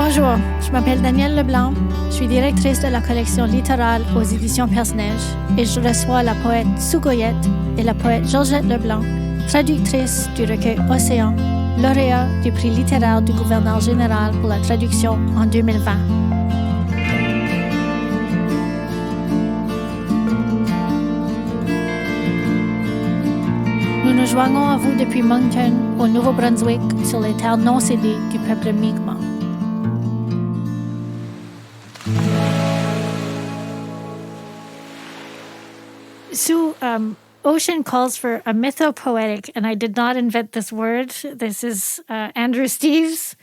Bonjour, je m'appelle Danielle LeBlanc, je suis directrice de la collection littérale aux éditions Perce-Neige et je reçois la poète Sue Goyette et la poète Georgette LeBlanc, traductrice du recueil Océan, lauréat du prix littéraire du gouverneur général pour la traduction en 2020. Nous nous joignons à vous depuis Moncton, au Nouveau-Brunswick, sur les terres non cédées du peuple Mi'kmaq. Sue, Ocean calls for a mythopoetic, and I did not invent this word. This is Andrew Steves.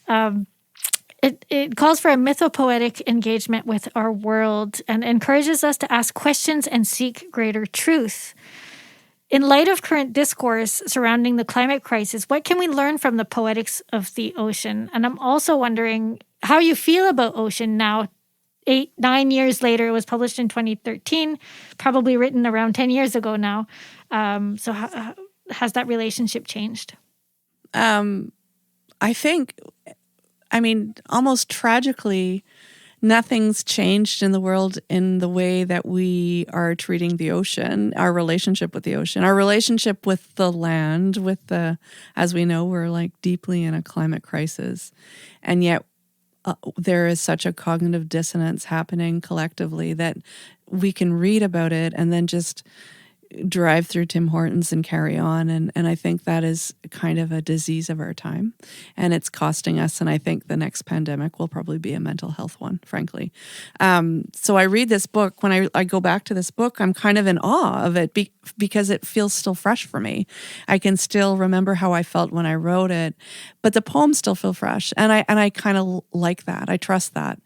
It calls for a mythopoetic engagement with our world and encourages us to ask questions and seek greater truth. In light of current discourse surrounding the climate crisis, what can we learn from the poetics of the ocean? And I'm also wondering how you feel about Ocean now. 9 years later, it was published in 2013, probably written around 10 years ago now. So how has that relationship changed? I think, almost tragically, nothing's changed in the world in the way that we are treating the ocean, our relationship with the ocean, our relationship with the land, as we know, we're like deeply in a climate crisis. And yet there is such a cognitive dissonance happening collectively that we can read about it and then just drive through Tim Hortons and carry on. And I think that is kind of a disease of our time. And it's costing us. And I think the next pandemic will probably be a mental health one, frankly. So I read this book. When I go back to this book, I'm kind of in awe of it because it feels still fresh for me. I can still remember how I felt when I wrote it, but the poems still feel fresh. And I kind of like that. I trust that.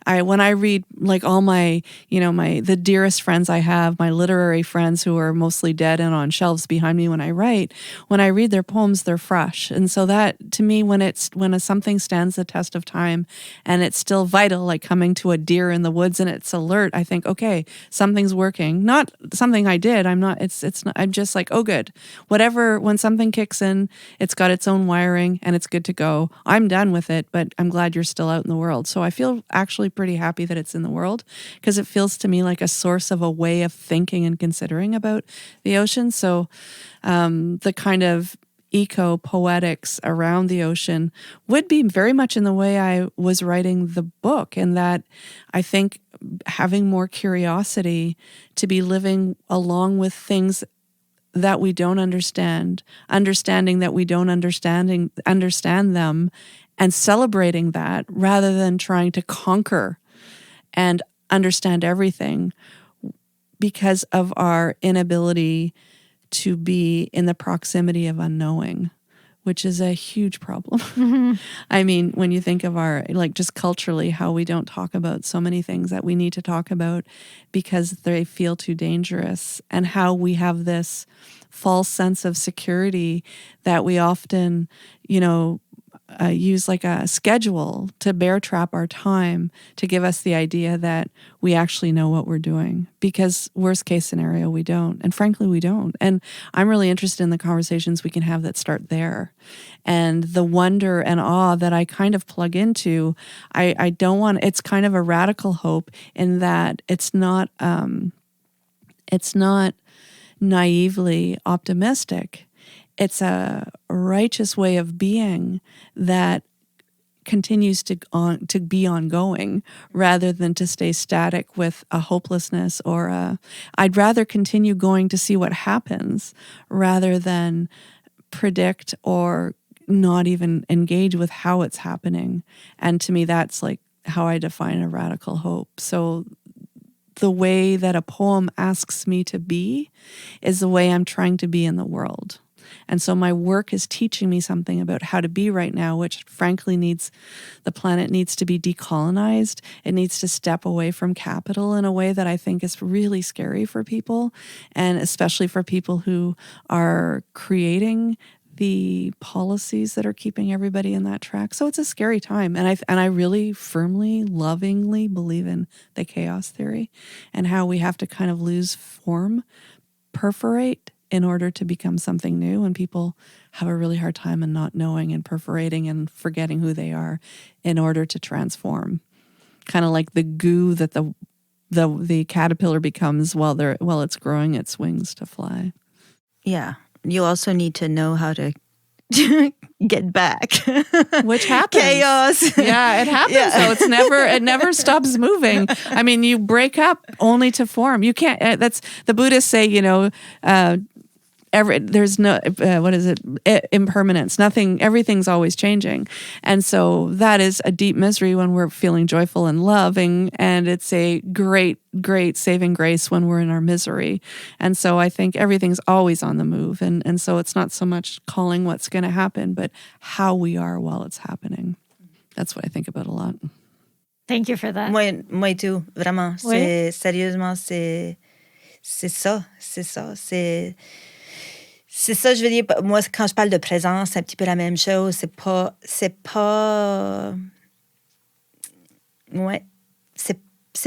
When I read like all my, the dearest friends I have, my literary friends who are mostly dead and on shelves behind me when I read their poems, they're fresh. And so that, to me, when something stands the test of time and it's still vital, like coming to a deer in the woods and it's alert, I think, okay, something's working. Not something I did. I'm just like, oh, good. Whatever, when something kicks in, it's got its own wiring and it's good to go. I'm done with it, but I'm glad you're still out in the world. So I feel actually pretty happy that it's in the world because it feels to me like a source of a way of thinking and considering about the ocean. So the kind of eco-poetics around the ocean would be very much in the way I was writing the book, in that I think having more curiosity to be living along with things that we don't understand, understanding that we don't understand them, and celebrating that rather than trying to conquer and understand everything because of our inability to be in the proximity of unknowing, which is a huge problem. Mm-hmm. When you think of our, just culturally, how we don't talk about so many things that we need to talk about because they feel too dangerous, and how we have this false sense of security that we often, use like a schedule to bear trap our time to give us the idea that we actually know what we're doing, because worst case scenario, we don't. And frankly, we don't. And I'm really interested in the conversations we can have that start there. And the wonder and awe that I kind of plug into, I don't want, it's kind of a radical hope in that it's not naively optimistic. It's a righteous way of being that continues to be ongoing rather than to stay static with a hopelessness or I'd rather continue going to see what happens rather than predict or not even engage with how it's happening. And to me, that's like how I define a radical hope. So the way that a poem asks me to be is the way I'm trying to be in the world. And so my work is teaching me something about how to be right now, which frankly the planet needs to be decolonized. It needs to step away from capital in a way that I think is really scary for people, and especially for people who are creating the policies that are keeping everybody in that track. So it's a scary time. And I really firmly, lovingly believe in the chaos theory and how we have to kind of lose form, perforate in order to become something new, and people have a really hard time in not knowing and perforating and forgetting who they are in order to transform. Kind of like the goo that the caterpillar becomes while it's growing its wings to fly. Yeah. You also need to know how to get back. Which happens. Chaos. Yeah, it happens though. It never stops moving. I mean, you break up only to form. You can't, that's, the Buddhists say, there's no, impermanence. Everything's always changing. And so that is a deep misery when we're feeling joyful and loving. And it's a great, great saving grace when we're in our misery. And so I think everything's always on the move. And so it's not so much calling what's going to happen, but how we are while it's happening. That's what I think about a lot. Thank you for that. Moi tout, vraiment. Oui. Sérieusement, c'est ça. C'est ça, je veux dire, moi, quand je parle de présence, c'est un petit peu la même chose. C'est pas... Ouais. C'est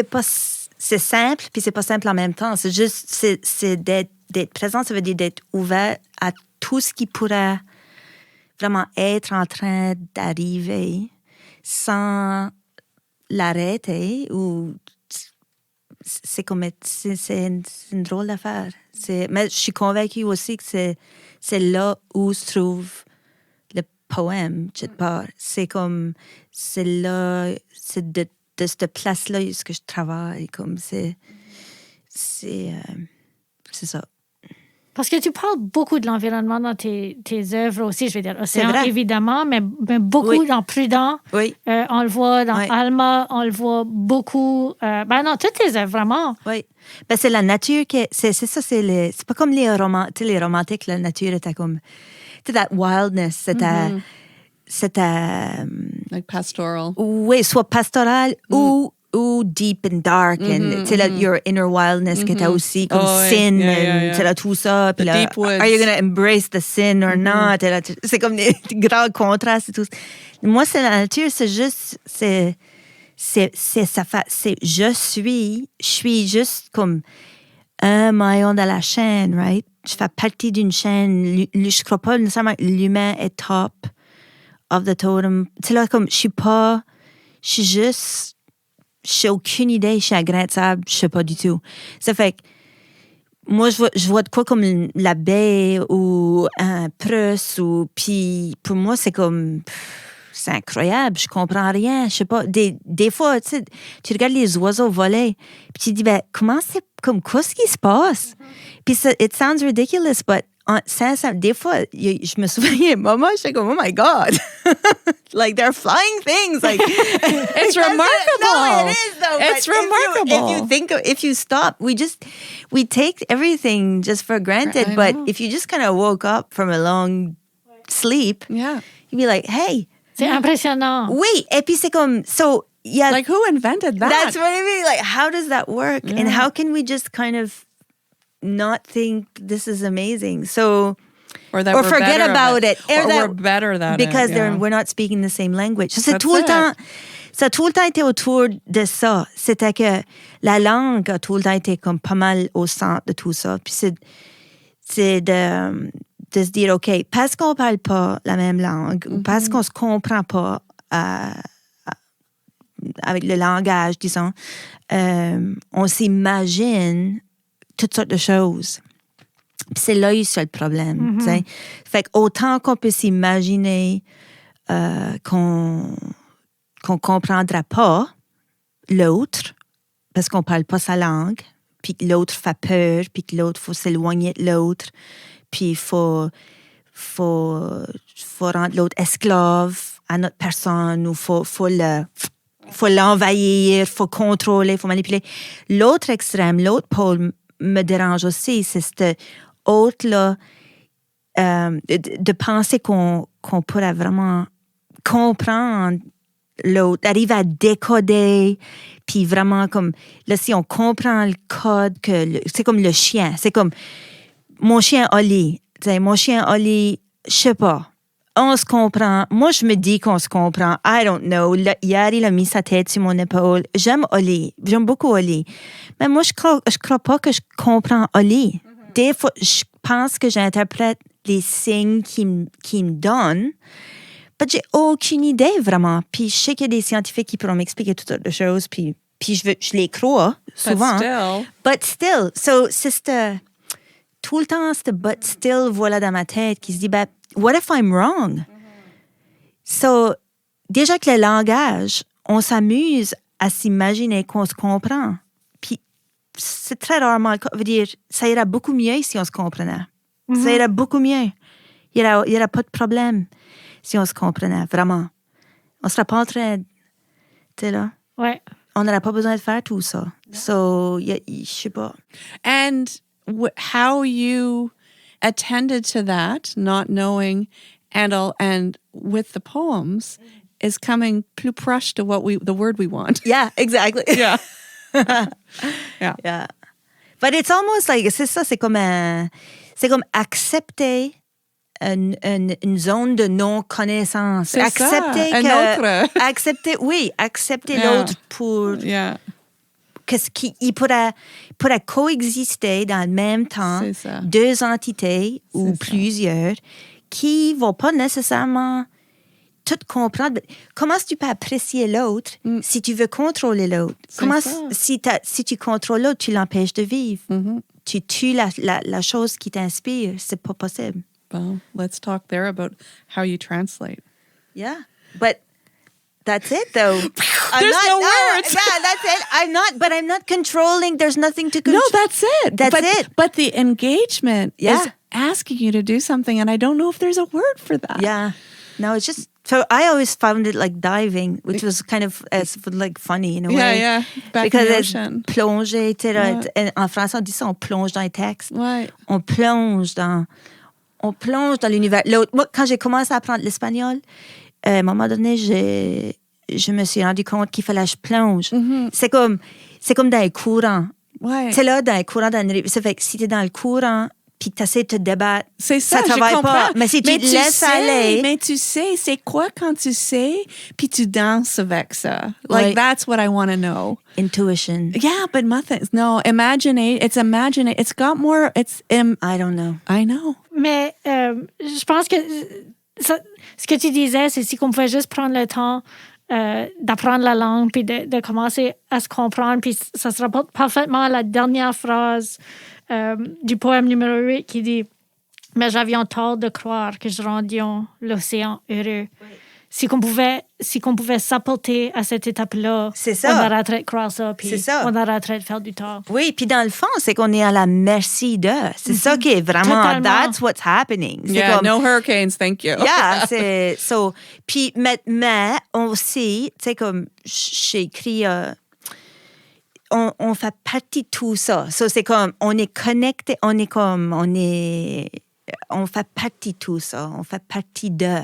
pas... C'est simple, puis c'est pas simple en même temps. C'est juste... C'est d'être présent, ça veut dire d'être ouvert à tout ce qui pourrait vraiment être en train d'arriver sans l'arrêter ou... C'est une drôle d'affaire. Mais je suis convaincue aussi que c'est là où se trouve le poème, quelque part. C'est là, c'est de cette place-là où je travaille. C'est ça. Parce que tu parles beaucoup de l'environnement dans tes œuvres aussi, je veux dire, Océan, évidemment, mais beaucoup dans Prudent. Oui. On le voit dans Alma, on le voit beaucoup. Toutes tes œuvres, vraiment. Oui. Ben, c'est la nature qui c'est ça, c'est pas comme les romantiques, la nature était comme, tu sais, that wildness, c'était like pastoral. Oui, soit pastoral ou deep and dark, and tu sais, your inner wildness qui était aussi comme sin, tu sais, tout ça, puis là, are you gonna embrace the sin or not? C'est comme des grands contrastes et tout. Moi, c'est la nature, c'est juste, je suis juste comme un maillon de la chaîne, right? Je fais partie d'une chaîne. Je crois pas nécessairement que l'humain est top of the totem. Tu sais, là, comme, je j'ai aucune idée, je suis un grain de sable, je sais pas du tout. Ça fait que, moi, je vois de quoi comme la baie ou un Perce, puis pour moi, c'est comme, c'est incroyable, je comprends rien, je sais pas. Des fois, tu sais, tu regardes les oiseaux voler, puis tu dis, ben, qu'est-ce qui se passe? Puis it sounds ridiculous, but des fois, je me souviens, maman, j'étais comme, oh my God. Like, they're flying things. Like, it's remarkable. No, it is, though. It's remarkable. If you stop, we take everything just for granted. But if you just kind of woke up from a long sleep, you'd be like, hey. C'est impressionnant. Oui, et puis c'est comme, so, yeah. Like, who invented that? That's what I mean. Like, how does that work? Yeah. And how can we just kind of not think this is amazing? So, or forget about it. Or we're better than because it. We're not speaking the same language. So c'est tout le temps. Ça a tout le temps été autour de ça. C'était que la langue a tout le temps été comme pas mal au centre de tout ça. Puis c'est de se dire, OK, parce qu'on parle pas la même langue, ou parce qu'on se comprend pas avec le langage, disons, on s'imagine toutes sortes de choses. Puis c'est là où c'est le problème. Mm-hmm. Fait qu'autant qu'on peut s'imaginer qu'on comprendra pas l'autre, parce qu'on parle pas sa langue, puis que l'autre fait peur, puis que l'autre, faut s'éloigner de l'autre, puis il faut rendre l'autre esclave à notre personne, ou faut l'envahir, faut contrôler, faut manipuler. L'autre extrême, l'autre pôle me dérange aussi, c'est cette autre-là de penser qu'on pourrait vraiment comprendre l'autre, arrive à décoder, puis vraiment comme, là, si on comprend le code, c'est comme le chien, c'est comme mon chien Oli, je sais pas, on se comprend, moi je me dis qu'on se comprend, I don't know, hier il a mis sa tête sur mon épaule, j'aime Oli, j'aime beaucoup Oli, mais moi je crois pas que je comprends Oli. Des fois, pense que j'interprète les signes qu'ils me donnent. Mais j'ai aucune idée, vraiment. Puis je sais qu'il y a des scientifiques qui pourront m'expliquer toutes sortes de choses, puis je les crois, souvent. But still. So, c'est tout le temps, ce but still, voilà dans ma tête, qui se dit, ben, what if I'm wrong? So, déjà que le langage, on s'amuse à s'imaginer qu'on se comprend. Puis, c'est très rarement le cas. Je veux dire, ça ira beaucoup mieux si on se comprenait. Ça ira beaucoup mieux. Il y aura pas de problème si on se comprenait, vraiment. On sera pas en train de... Tu sais, là? Ouais. On n'aurait pas besoin de faire tout ça. So, je sais pas. And how you attended to that, not knowing, and with the poems, is coming plus proche to the word we want. Yeah, exactly. Yeah. Yeah. But it's almost like, c'est ça, c'est comme accepter une zone de non-connaissance. C'est accepter ça, un autre. accepter l'autre pour qu'il pourrait coexister dans le même temps deux entités ou plusieurs qui vont pas nécessairement tout comprendre. Comment est-ce que tu peux apprécier l'autre si tu veux contrôler l'autre? Comment si tu contrôles l'autre, tu l'empêches de vivre. Tu tues la chose qui t'inspire. C'est pas possible. Well, let's talk there about how you translate. Yeah, but that's it, though. There's no words. Yeah, that's it. I'm not controlling. There's nothing to control. No, that's it. That's it. But the engagement is asking you to do something, and I don't know if there's a word for that. Yeah. No, it's just... So I always found it like diving, which was kind of like funny in a way. Yeah. Back because in the ocean. Plonger, tu sais, en français, on dit ça, on plonge dans les textes. Ouais. On plonge dans l'univers. Moi, quand j'ai commencé à apprendre l'espagnol, à un moment donné, je me suis rendu compte qu'il fallait que je plonge. C'est comme dans les courants. Ouais. C'est là, dans les courants, ça fait que si t'es dans le courant, puis que t'essaies de te débattre, c'est ça travaille je comprends. pas. Mais si tu te laisses aller... Mais tu sais, c'est quoi quand tu sais, puis tu danses avec ça? Like, that's what I want to know. Intuition. Yeah, but nothing. No, imagine. It's got more... I don't know. I know. Mais je pense que ce que tu disais, c'est si qu'on pouvait juste prendre le temps d'apprendre la langue puis de commencer à se comprendre, puis ça se rapporte parfaitement à la dernière phrase du poème numéro 8 qui dit « Mais j'avions tort de croire que je rendions l'océan heureux. » Si qu'on pouvait s'apporter à cette étape-là, on arrêterait de croire ça, puis on arrêterait de faire du tort. Oui, puis dans le fond, c'est qu'on est à la merci de. C'est ça qui est vraiment... Totalement. That's what's happening. C'est Yeah, comme, no hurricanes, thank you. Yeah, c'est... So, puis, mais aussi, tu sais, comme j'ai écrit... on fait partie de tout ça. So, c'est comme, on est connecté, on fait partie de tout ça. On fait partie de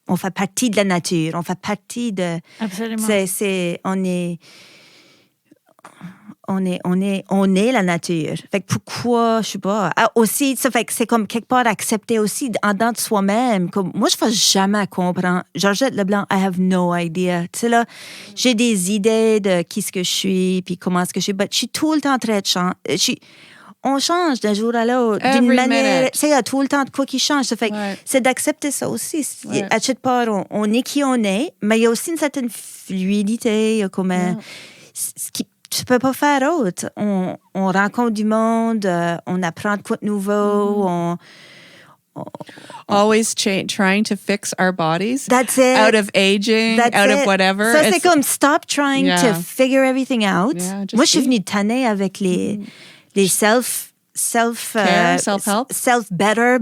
on fait partie de la nature. On fait partie de... Absolument. On est la nature. Fait que pourquoi, je sais pas. Aussi, ça fait que c'est comme quelque part accepter aussi en dedans de soi-même. Comme, moi, je ne fais jamais comprendre. Georgette LeBlanc, I have no idea. Tu sais, là, j'ai des idées de qui ce que je suis, puis comment est-ce que je suis. Mais je suis tout le temps en train de changer. On change d'un jour à l'autre, d'une manière. Tu sais, il y a tout le temps de quoi qui change. Ça fait que c'est d'accepter ça aussi. À chaque part, on est qui on est, mais il y a aussi une certaine fluidité. Il y a comme ce qui tu peux pas faire autre. On rencontre du monde, on apprend de quoi de nouveau, Always trying to fix our bodies. That's it. Out of aging, of whatever. Ça, c'est comme stop trying to figure everything out. Yeah, moi, je suis venue tanner avec les self-care, self-help, better.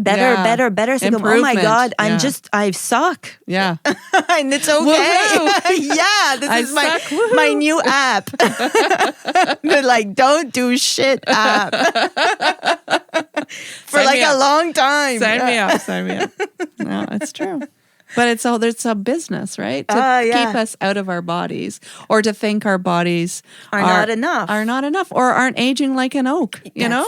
C'est comme, oh my God, I suck. Yeah. And it's okay. Yeah, this is my new app. They're like, don't do shit app. For a long time. Sign me up. No, it's true. But it's a business, right? To keep us out of our bodies, or to think our bodies are not enough, or aren't aging like an oak. You know,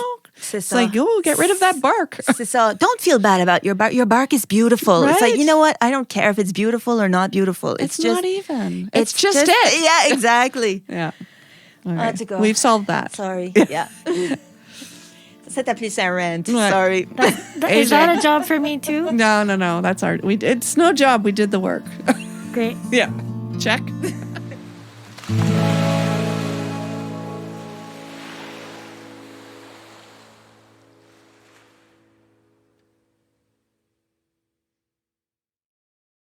it's like, oh, get rid of that bark. So don't feel bad about your bark. Your bark is beautiful. Right? It's like, you know what? I don't care if it's beautiful or not beautiful. It's just not even. It's just it. Yeah, exactly. Yeah. All right. To go. We've solved that. Sorry. Yeah. Ça t'appelait ça rant. Ouais. Sorry. Is that a job for me too? No. That's our. It's no job. We did the work. Great. Yeah. Check.